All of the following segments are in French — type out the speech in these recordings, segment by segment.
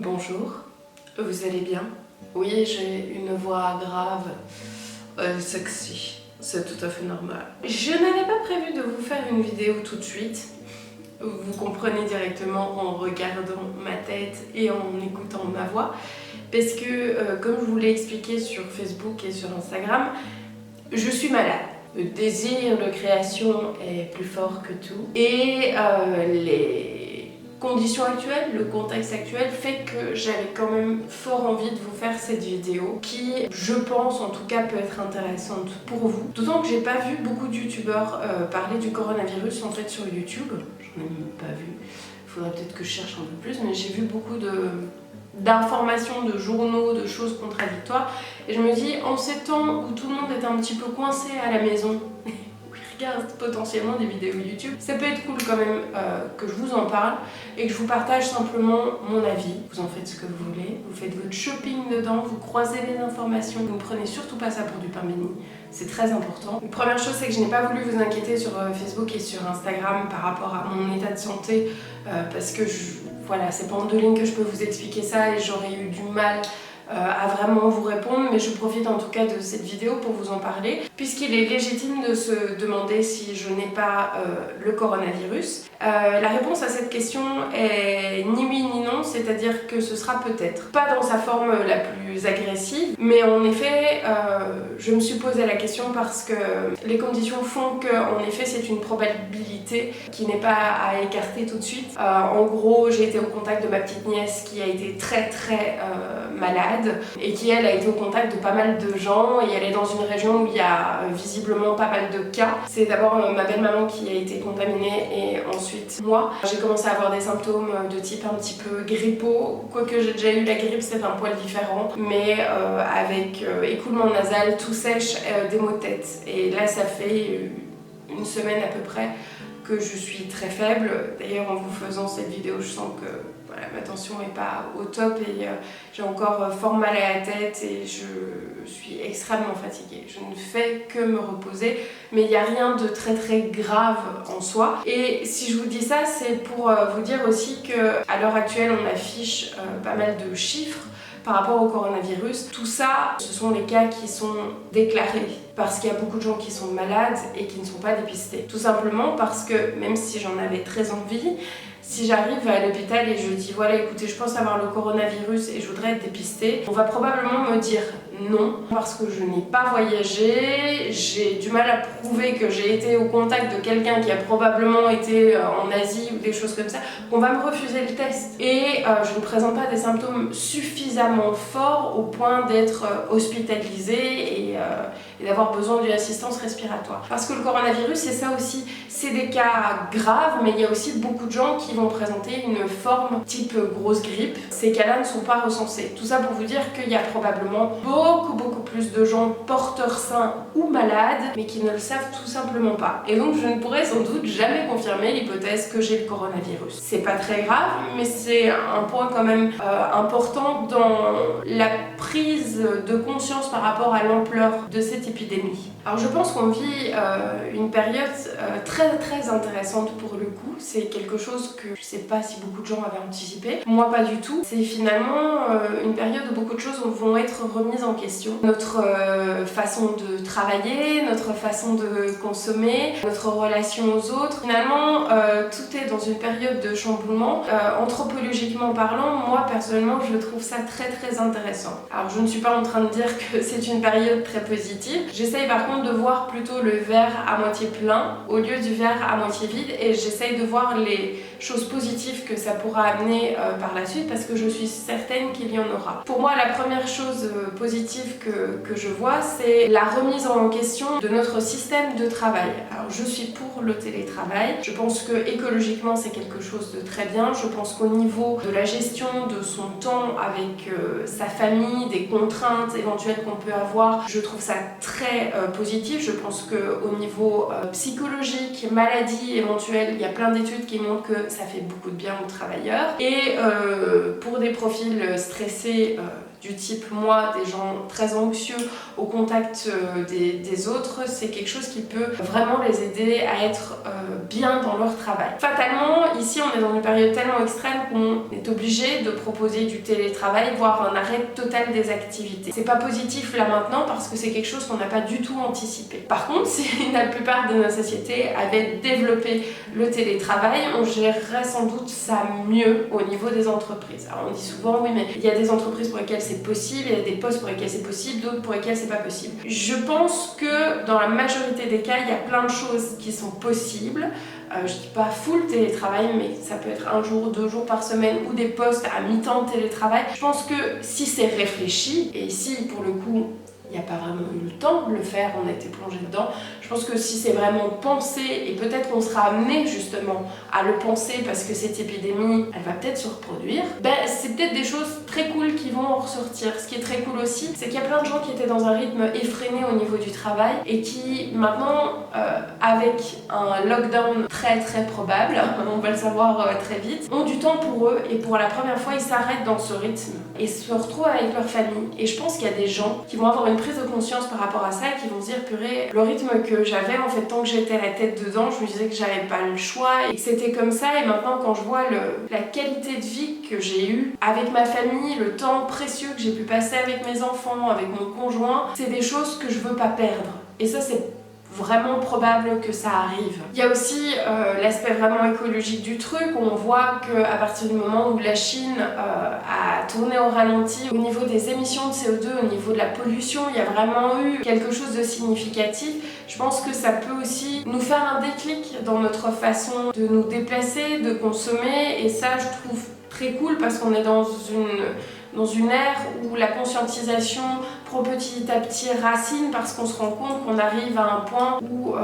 Bonjour, vous allez bien? Oui, j'ai une voix grave, sexy, c'est tout à fait normal. Je n'avais pas prévu de vous faire une vidéo tout de suite. Vous comprenez directement en regardant ma tête et en écoutant ma voix. Parce que, comme je vous l'ai expliqué sur Facebook et sur Instagram, je suis malade. Le désir de création est plus fort que tout. Et les conditions actuelles, le contexte actuel fait que j'avais quand même fort envie de vous faire cette vidéo qui, je pense en tout cas, peut être intéressante pour vous. D'autant que j'ai pas vu beaucoup de youtubeurs parler du coronavirus en fait sur YouTube. J'en ai même pas vu. Il faudrait peut-être que je cherche un peu plus, mais j'ai vu beaucoup d'informations, de journaux, de choses contradictoires. Et je me dis, en ces temps où tout le monde est un petit peu coincé à la maison, regarde potentiellement des vidéos YouTube, ça peut être cool quand même que je vous en parle et que je vous partage simplement mon avis. Vous en faites ce que vous voulez, vous faites votre shopping dedans, vous croisez les informations, vous ne prenez surtout pas ça pour du pain béni, c'est très important. Une première chose, c'est que je n'ai pas voulu vous inquiéter sur Facebook et sur Instagram par rapport à mon état de santé parce que voilà, c'est pas en 2 lignes que je peux vous expliquer ça et j'aurais eu du mal à vraiment vous répondre, mais je profite en tout cas de cette vidéo pour vous en parler, puisqu'il est légitime de se demander si je n'ai pas le coronavirus. La réponse à cette question est ni oui ni non, c'est-à-dire que ce sera peut-être. Pas dans sa forme la plus agressive, mais en effet, je me suis posé la question parce que les conditions font que, en effet, c'est une probabilité qui n'est pas à écarter tout de suite. En gros, j'ai été au contact de ma petite nièce qui a été très malade et qui elle a été au contact de pas mal de gens et elle est dans une région où il y a visiblement pas mal de cas. C'est d'abord ma belle-maman qui a été contaminée et ensuite moi. J'ai commencé à avoir des symptômes de type un petit peu grippaux, quoique j'ai déjà eu la grippe, c'est un poil différent, mais avec écoulement nasal, tout sèche, des maux de tête. Et là ça fait une semaine à peu près que je suis très faible. D'ailleurs en vous faisant cette vidéo je sens que voilà, ma tension n'est pas au top et j'ai encore fort mal à la tête et je suis extrêmement fatiguée. Je ne fais que me reposer, mais il n'y a rien de très grave en soi. Et si je vous dis ça, c'est pour vous dire aussi qu'à l'heure actuelle on affiche pas mal de chiffres par rapport au coronavirus. Tout ça, ce sont les cas qui sont déclarés parce qu'il y a beaucoup de gens qui sont malades et qui ne sont pas dépistés. Tout simplement parce que même si j'en avais très envie, si j'arrive à l'hôpital et je dis voilà écoutez je pense avoir le coronavirus et je voudrais être dépistée, on va probablement me dire non parce que je n'ai pas voyagé, j'ai du mal à prouver que j'ai été au contact de quelqu'un qui a probablement été en Asie ou des choses comme ça, on va me refuser le test et je ne présente pas des symptômes suffisamment forts au point d'être hospitalisée et d'avoir besoin d'une assistance respiratoire. Parce que le coronavirus c'est ça aussi, c'est des cas graves mais il y a aussi beaucoup de gens qui vont présenter une forme type grosse grippe. Ces cas-là ne sont pas recensés. Tout ça pour vous dire qu'il y a probablement beaucoup plus de gens porteurs sains ou malades, mais qui ne le savent tout simplement pas. Et donc je ne pourrais sans doute jamais confirmer l'hypothèse que j'ai le coronavirus. C'est pas très grave, mais c'est un point quand même important dans la prise de conscience par rapport à l'ampleur de cette épidémie. Alors je pense qu'on vit une période très intéressante pour le coup. C'est quelque chose que je sais pas si beaucoup de gens avaient anticipé. Moi pas du tout. C'est finalement une période où beaucoup de choses vont être remises en question. Notre façon de travailler, notre façon de consommer, notre relation aux autres. Finalement, tout est dans une période de chamboulement. Anthropologiquement parlant, moi personnellement, je trouve ça très intéressant. Alors je ne suis pas en train de dire que c'est une période très positive. J'essaye par contre de voir plutôt le verre à moitié plein au lieu du verre à moitié vide et j'essaye de voir les choses positives que ça pourra amener par la suite parce que je suis certaine qu'il y en aura. Pour moi, la première chose positive que je vois, c'est la remise en question de notre système de travail. Alors je suis pour le télétravail, je pense que écologiquement c'est quelque chose de très bien, je pense qu'au niveau de la gestion de son temps avec sa famille, des contraintes éventuelles qu'on peut avoir, je trouve ça très positif. Je pense qu'au niveau psychologique, maladie éventuelle, il y a plein d'études qui montrent que ça fait beaucoup de bien aux travailleurs et pour des profils stressés du type moi, des gens très anxieux au contact des autres, c'est quelque chose qui peut vraiment les aider à être bien dans leur travail. Fatalement, ici on est dans une période tellement extrême qu'on est obligé de proposer du télétravail, voire un arrêt total des activités. C'est pas positif là maintenant parce que c'est quelque chose qu'on n'a pas du tout anticipé. Par contre, si la plupart de nos sociétés avaient développé le télétravail, on gérerait sans doute ça mieux au niveau des entreprises. Alors on dit souvent oui, mais il y a des entreprises pour lesquelles c'est possible, il y a des postes pour lesquels c'est possible, d'autres pour lesquels c'est pas possible. Je pense que dans la majorité des cas, il y a plein de choses qui sont possibles. Je dis pas full télétravail, mais ça peut être 1 jour, 2 jours par semaine ou des postes à mi-temps de télétravail. Je pense que si c'est réfléchi, et si pour le coup il n'y a pas vraiment eu le temps de le faire, on a été plongé dedans. Je pense que si c'est vraiment pensé, et peut-être qu'on sera amené justement à le penser parce que cette épidémie, elle va peut-être se reproduire, ben, c'est peut-être des choses très cool qui vont en ressortir. Ce qui est très cool aussi, c'est qu'il y a plein de gens qui étaient dans un rythme effréné au niveau du travail et qui maintenant, avec un lockdown très très probable, on va le savoir très vite, ont du temps pour eux et pour la première fois, ils s'arrêtent dans ce rythme et se retrouvent avec leur famille. Et je pense qu'il y a des gens qui vont avoir une prise de conscience par rapport à ça et qui vont se dire purée, le rythme que j'avais en fait tant que j'étais la tête dedans, je me disais que j'avais pas le choix et que c'était comme ça. Et maintenant quand je vois la qualité de vie que j'ai eue avec ma famille, le temps précieux que j'ai pu passer avec mes enfants, avec mon conjoint, c'est des choses que je veux pas perdre. Et ça c'est vraiment probable que ça arrive. Il y a aussi l'aspect vraiment écologique du truc. On voit qu'à partir du moment où la Chine a tourné au ralenti au niveau des émissions de CO2, au niveau de la pollution, il y a vraiment eu quelque chose de significatif. Je pense que ça peut aussi nous faire un déclic dans notre façon de nous déplacer, de consommer, et ça je trouve très cool parce qu'on est dans une ère où la conscientisation prend petit à petit racine parce qu'on se rend compte qu'on arrive à un point où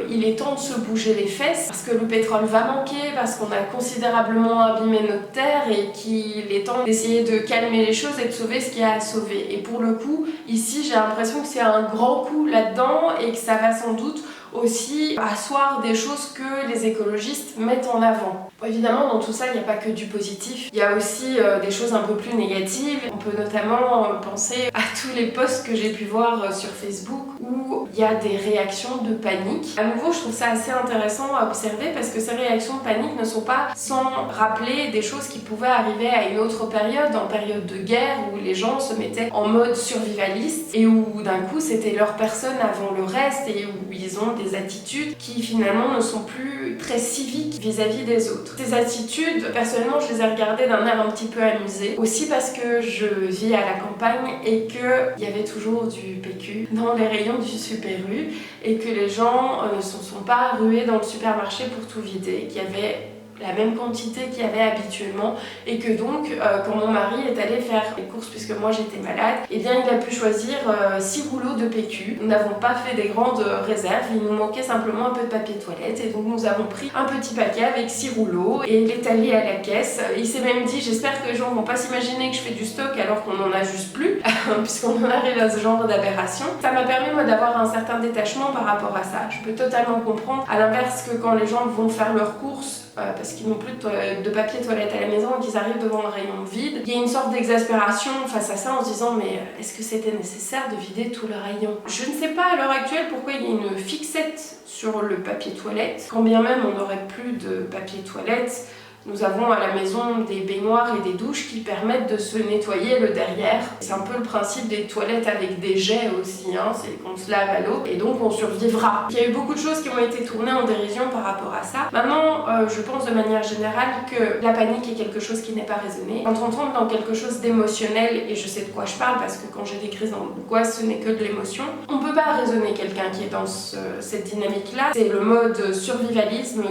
il est temps de se bouger les fesses parce que le pétrole va manquer, parce qu'on a considérablement abîmé notre terre et qu'il est temps d'essayer de calmer les choses et de sauver ce qu'il y a à sauver. Et pour le coup, ici j'ai l'impression que c'est un grand coup là-dedans et que ça va sans doute aussi asseoir des choses que les écologistes mettent en avant. Bon, évidemment, dans tout ça, il n'y a pas que du positif. Il y a aussi des choses un peu plus négatives. On peut notamment penser à tous les posts que j'ai pu voir sur Facebook où il y a des réactions de panique. À nouveau, je trouve ça assez intéressant à observer parce que ces réactions de panique ne sont pas sans rappeler des choses qui pouvaient arriver à une autre période, en période de guerre, où les gens se mettaient en mode survivaliste et où d'un coup c'était leur personne avant le reste et où ils ont des attitudes qui finalement ne sont plus très civiques vis-à-vis des autres. Ces attitudes, personnellement, je les ai regardées d'un air un petit peu amusé, aussi parce que je vis à la campagne et qu'il y avait toujours du PQ dans les rayons du Super U et que les gens ne se sont pas rués dans le supermarché pour tout vider, qu'il y avait la même quantité qu'il y avait habituellement et que donc quand mon mari est allé faire les courses puisque moi j'étais malade, et bien il a pu choisir 6 rouleaux de PQ. Nous n'avons pas fait des grandes réserves, il nous manquait simplement un peu de papier toilette et donc nous avons pris un petit paquet avec 6 rouleaux et il est allé à la caisse. Il s'est même dit j'espère que les gens vont pas s'imaginer que je fais du stock alors qu'on en a juste plus puisqu'on en arrive à ce genre d'aberration. Ça m'a permis moi d'avoir un certain détachement par rapport à ça. Je peux totalement comprendre à l'inverse que quand les gens vont faire leurs courses parce qu'ils n'ont plus de papier toilette à la maison et qu'ils arrivent devant un rayon vide, il y a une sorte d'exaspération face à ça en se disant mais est-ce que c'était nécessaire de vider tout le rayon? Je ne sais pas à l'heure actuelle pourquoi il y a une fixette sur le papier toilette, quand bien même on n'aurait plus de papier toilette. Nous avons à la maison des baignoires et des douches qui permettent de se nettoyer le derrière. C'est un peu le principe des toilettes avec des jets aussi, hein, c'est qu'on se lave à l'eau et donc on survivra. Il y a eu beaucoup de choses qui ont été tournées en dérision par rapport à ça. Maintenant, je pense de manière générale que la panique est quelque chose qui n'est pas raisonné. Quand on tombe dans quelque chose d'émotionnel, et je sais de quoi je parle parce que quand j'ai des crises d'angoisse, ce n'est que de l'émotion, on peut pas raisonner quelqu'un qui est dans cette dynamique-là. C'est le mode survivalisme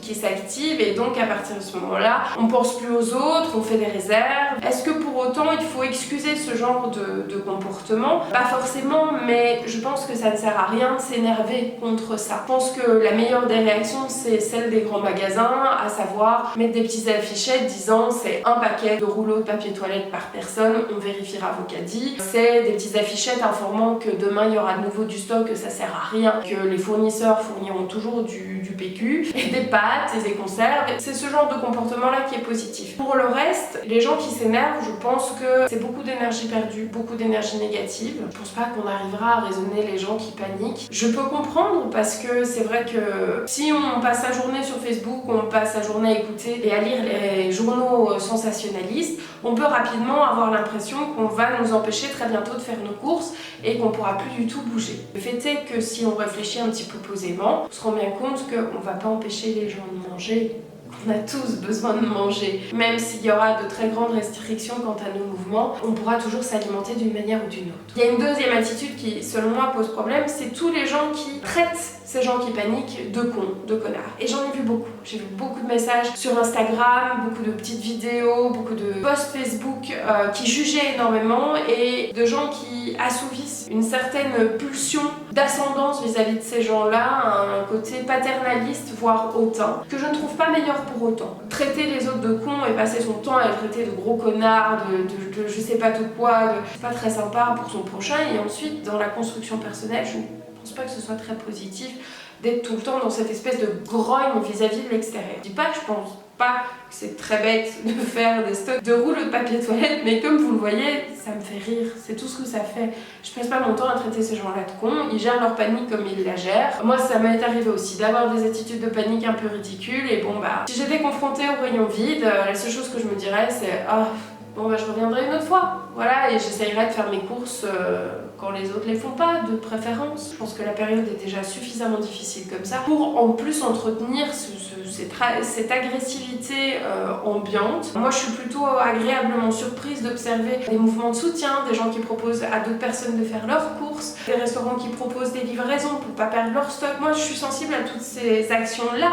qui s'active et donc à partir de ce moment-là, on pense plus aux autres, on fait des réserves. Est-ce que pour autant il faut excuser ce genre de comportement? Pas forcément, mais je pense que ça ne sert à rien de s'énerver contre ça. Je pense que la meilleure des réactions, c'est celle des grands magasins, à savoir mettre des petites affichettes disant c'est un paquet de rouleaux de papier toilette par personne, on vérifiera vos caddies. C'est des petites affichettes informant que demain il y aura de nouveau du stock, que ça sert à rien, que les fournisseurs fourniront toujours du PQ, et des pâtes et des conserves. C'est ce genre de comportement-là qui est positif. Pour le reste, les gens qui s'énervent, je pense que c'est beaucoup d'énergie perdue, beaucoup d'énergie négative. Je pense pas qu'on arrivera à raisonner les gens qui paniquent. Je peux comprendre parce que c'est vrai que si on passe sa journée sur Facebook, on passe sa journée à écouter et à lire les journaux sensationnalistes, on peut rapidement avoir l'impression qu'on va nous empêcher très bientôt de faire nos courses et qu'on pourra plus du tout bouger. Le fait est que si on réfléchit un petit peu posément, on se rend bien compte qu'on va pas empêcher les gens de manger. On a tous besoin de manger. Même s'il y aura de très grandes restrictions quant à nos mouvements, on pourra toujours s'alimenter d'une manière ou d'une autre. Il y a une deuxième attitude qui, selon moi, pose problème, c'est tous les gens qui traitent ces gens qui paniquent de cons, de connards. Et j'en ai vu beaucoup. J'ai vu beaucoup de messages sur Instagram, beaucoup de petites vidéos, beaucoup de posts Facebook qui jugeaient énormément et de gens qui assouvissent une certaine pulsion d'ascendance vis-à-vis de ces gens-là, un côté paternaliste, voire hautain, que je ne trouve pas meilleur pour autant. Traiter les autres de cons et passer son temps à les traiter de gros connards, de je sais pas tout quoi, c'est pas très sympa pour son prochain. Et ensuite, dans la construction personnelle, je ne pense pas que ce soit très positif d'être tout le temps dans cette espèce de grogne vis-à-vis de l'extérieur. Je dis pas que je pense pas que c'est très bête de faire des stocks de rouleaux de papier toilette, mais comme vous le voyez, ça me fait rire, c'est tout ce que ça fait. Je passe pas mon temps à traiter ces gens-là de cons, ils gèrent leur panique comme ils la gèrent. Moi, ça m'est arrivé aussi d'avoir des attitudes de panique un peu ridicules, et bon bah, si j'étais confrontée au rayon vide, la seule chose que je me dirais c'est « Ah, bon bah je reviendrai une autre fois ». Voilà, et j'essayerai de faire mes courses quand les autres les font pas, de préférence. Je pense que la période est déjà suffisamment difficile comme ça pour en plus entretenir cette agressivité ambiante. Moi je suis plutôt agréablement surprise d'observer des mouvements de soutien, des gens qui proposent à d'autres personnes de faire leurs courses, des restaurants qui proposent des livraisons pour pas perdre leur stock. Moi je suis sensible à toutes ces actions-là,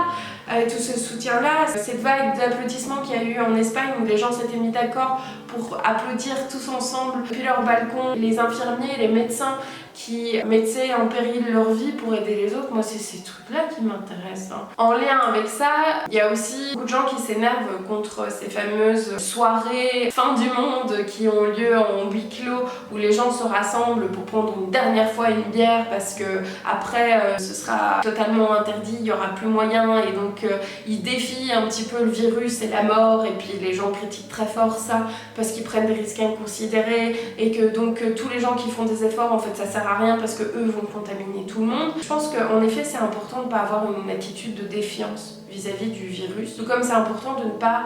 à tout ce soutien-là, cette vague d'applaudissements qu'il y a eu en Espagne où les gens s'étaient mis d'accord pour applaudir tous ensemble depuis leur balcon, les infirmiers, les médecins qui mettaient en péril leur vie pour aider les autres. Moi c'est ces trucs-là qui m'intéressent. En lien avec ça, il y a aussi beaucoup de gens qui s'énervent contre ces fameuses soirées fin du monde qui ont lieu en huis clos où les gens se rassemblent pour prendre une dernière fois une bière parce que après ce sera totalement interdit, il n'y aura plus moyen et donc ils défient un petit peu le virus et la mort et puis les gens critiquent très fort ça parce qu'ils prennent des risques inconsidérés et que donc tous les gens qui font des efforts en fait ça sert à rien parce que eux vont contaminer tout le monde. Je pense qu'en effet c'est important de ne pas avoir une attitude de défiance vis-à-vis du virus, tout comme c'est important de ne pas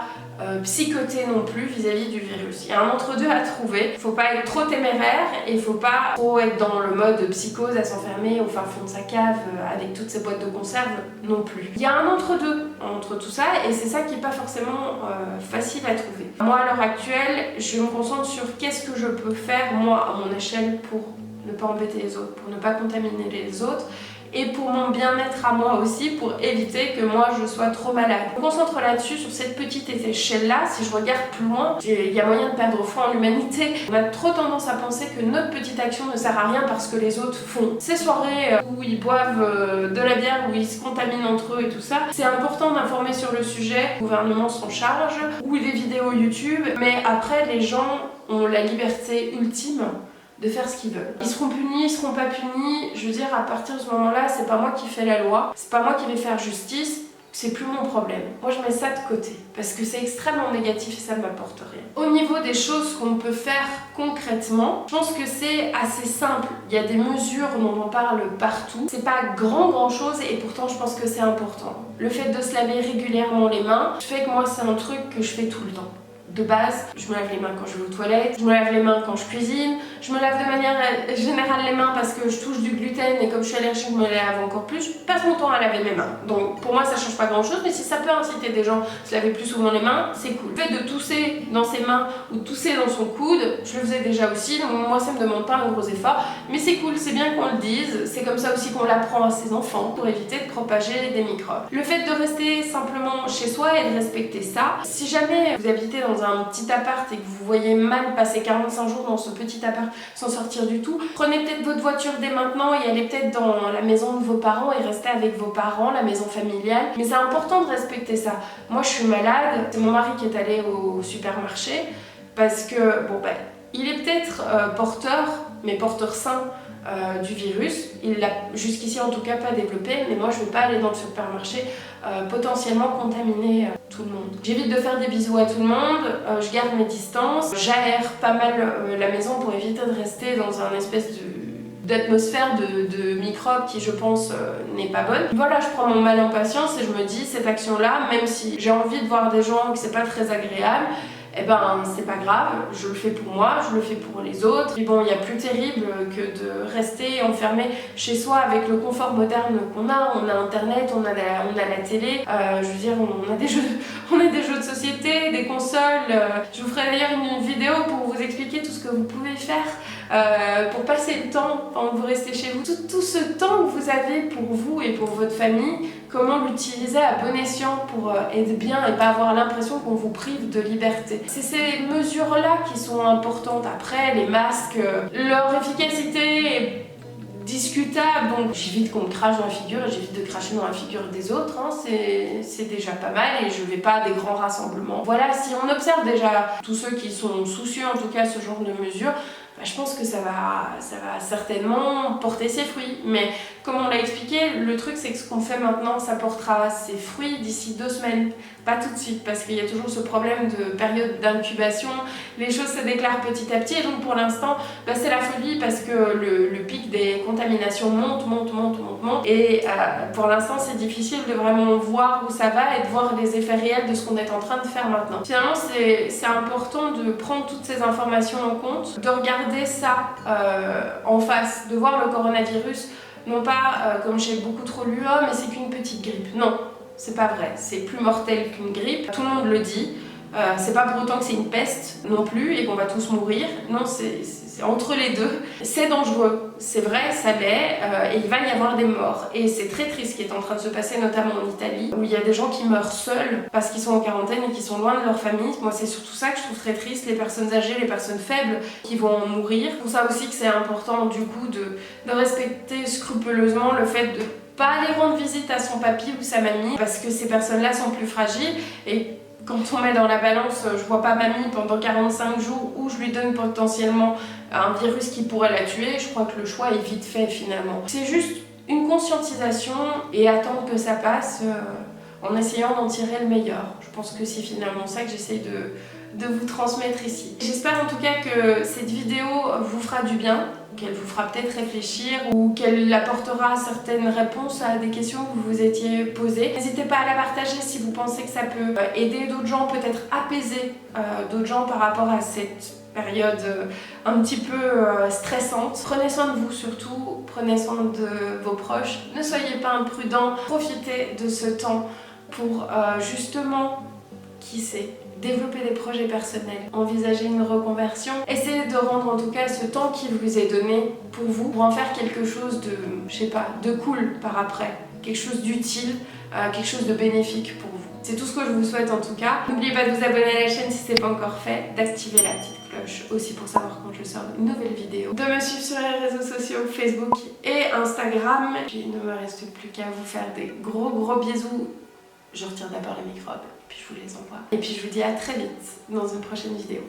psychoter non plus vis-à-vis du virus. Il y a un entre-deux à trouver, il ne faut pas être trop téméraire et il ne faut pas trop être dans le mode psychose à s'enfermer au fin fond de sa cave avec toutes ces boîtes de conserve non plus. Il y a un entre-deux entre tout ça et c'est ça qui n'est pas forcément facile à trouver. Moi à l'heure actuelle, je me concentre sur qu'est-ce que je peux faire moi à mon échelle pour ne pas embêter les autres, pour ne pas contaminer les autres et pour mon bien-être à moi aussi, pour éviter que moi je sois trop malade. Je me concentre là-dessus, sur cette petite échelle-là. Si je regarde plus loin, il y a moyen de perdre foi en l'humanité. On a trop tendance à penser que notre petite action ne sert à rien parce que les autres font. Ces soirées où ils boivent de la bière, où ils se contaminent entre eux et tout ça, c'est important d'informer sur le sujet, le gouvernement s'en charge, ou des vidéos YouTube, mais après les gens ont la liberté ultime de faire ce qu'ils veulent. Ils seront punis, ils seront pas punis, je veux dire à partir de ce moment-là, c'est pas moi qui fais la loi, c'est pas moi qui vais faire justice, c'est plus mon problème. Moi je mets ça de côté, parce que c'est extrêmement négatif et ça ne m'apporte rien. Au niveau des choses qu'on peut faire concrètement, je pense que c'est assez simple. Il y a des mesures dont on parle partout. C'est pas grand chose et pourtant je pense que c'est important. Le fait de se laver régulièrement les mains, je fais que moi c'est un truc que je fais tout le temps. De base, je me lave les mains quand je vais aux toilettes, je me lave les mains quand je cuisine, je me lave de manière générale les mains parce que je touche du gluten et comme je suis allergique, je me lave encore plus. Je passe mon temps à laver mes mains. Donc pour moi, ça change pas grand chose, mais si ça peut inciter des gens à se laver plus souvent les mains, c'est cool. Le fait de tousser dans ses mains ou de tousser dans son coude, je le faisais déjà aussi, donc moi ça me demande pas un gros effort, mais c'est cool, c'est bien qu'on le dise, c'est comme ça aussi qu'on l'apprend à ses enfants pour éviter de propager des microbes. Le fait de rester simplement chez soi et de respecter ça, si jamais vous habitez dans un petit appart et que vous voyez mal passer 45 jours dans ce petit appart sans sortir du tout, prenez peut-être votre voiture dès maintenant et allez peut-être dans la maison de vos parents et restez avec vos parents, la maison familiale. Mais c'est important de respecter ça. Moi je suis malade, c'est mon mari qui est allé au supermarché parce que bon ben il est peut-être porteur, mais porteur sain du virus. Il l'a jusqu'ici en tout cas pas développé, mais moi je ne veux pas aller dans le supermarché potentiellement contaminer tout le monde. J'évite de faire des bisous à tout le monde, je garde mes distances, j'aère pas mal la maison pour éviter de rester dans un espèce d'atmosphère de microbes qui, je pense, n'est pas bonne. Voilà, je prends mon mal en patience et je me dis, cette action-là, même si j'ai envie de voir des gens et que c'est pas très agréable, eh ben c'est pas grave, je le fais pour moi, je le fais pour les autres. Et bon, il y a plus terrible que de rester enfermé chez soi avec le confort moderne qu'on a. On a internet, on a la télé, je veux dire, on a des jeux de société, des consoles. Je vous ferai d'ailleurs une vidéo pour vous expliquer tout ce que vous pouvez faire pour passer le temps pendant que vous restez chez vous. Tout ce temps que vous avez pour vous et pour votre famille, comment l'utiliser à bon escient pour être bien et pas avoir l'impression qu'on vous prive de liberté. C'est ces mesures-là qui sont importantes. Après, les masques, leur efficacité est discutable, donc j'évite qu'on me crache dans la figure et j'évite de cracher dans la figure des autres, hein. C'est déjà pas mal et je vais pas à des grands rassemblements. Voilà, si on observe déjà tous ceux qui sont soucieux en tout cas ce genre de mesures, je pense que ça va certainement porter ses fruits. Mais comme on l'a expliqué, le truc c'est que ce qu'on fait maintenant, ça portera ses fruits d'ici 2 semaines, pas tout de suite, parce qu'il y a toujours ce problème de période d'incubation, les choses se déclarent petit à petit, et donc pour l'instant, c'est la folie parce que le pic des contaminations monte, et pour l'instant c'est difficile de vraiment voir où ça va et de voir les effets réels de ce qu'on est en train de faire maintenant. Finalement, c'est important de prendre toutes ces informations en compte, de regarder ça en face, de voir le coronavirus, non pas comme j'ai beaucoup trop lu, oh mais c'est qu'une petite grippe. Non, c'est pas vrai, c'est plus mortel qu'une grippe, tout le monde le dit. C'est pas pour autant que c'est une peste non plus et qu'on va tous mourir. Non, c'est entre les deux. C'est dangereux, c'est vrai, ça l'est, et il va y avoir des morts. Et c'est très triste ce qui est en train de se passer, notamment en Italie, où il y a des gens qui meurent seuls parce qu'ils sont en quarantaine et qui sont loin de leur famille. Moi, c'est surtout ça que je trouve très triste, les personnes âgées, les personnes faibles qui vont mourir. Pour ça aussi que c'est important, du coup, de respecter scrupuleusement le fait de pas aller rendre visite à son papy ou sa mamie, parce que ces personnes-là sont plus fragiles. Et quand on met dans la balance, je vois pas mamie pendant 45 jours ou je lui donne potentiellement un virus qui pourrait la tuer, je crois que le choix est vite fait finalement. C'est juste une conscientisation et attendre que ça passe en essayant d'en tirer le meilleur. Je pense que c'est finalement ça que j'essaye de vous transmettre ici. J'espère en tout cas que cette vidéo vous fera du bien, qu'elle vous fera peut-être réfléchir ou qu'elle apportera certaines réponses à des questions que vous vous étiez posées. N'hésitez pas à la partager si vous pensez que ça peut aider d'autres gens, peut-être apaiser d'autres gens par rapport à cette période un petit peu stressante. Prenez soin de vous surtout, prenez soin de vos proches, ne soyez pas imprudents, profitez de ce temps pour justement, qui sait, développer des projets personnels, envisager une reconversion, essayez de rendre en tout cas ce temps qui vous est donné pour en faire quelque chose de, je sais pas, de cool par après, quelque chose d'utile, quelque chose de bénéfique pour vous. C'est tout ce que je vous souhaite en tout cas. N'oubliez pas de vous abonner à la chaîne si ce n'est pas encore fait, d'activer la petite cloche aussi pour savoir quand je sors une nouvelle vidéo, de me suivre sur les réseaux sociaux Facebook et Instagram. Puis il ne me reste plus qu'à vous faire des gros bisous. Je retire d'abord les microbes, puis je vous les envoie. Et puis je vous dis à très vite dans une prochaine vidéo.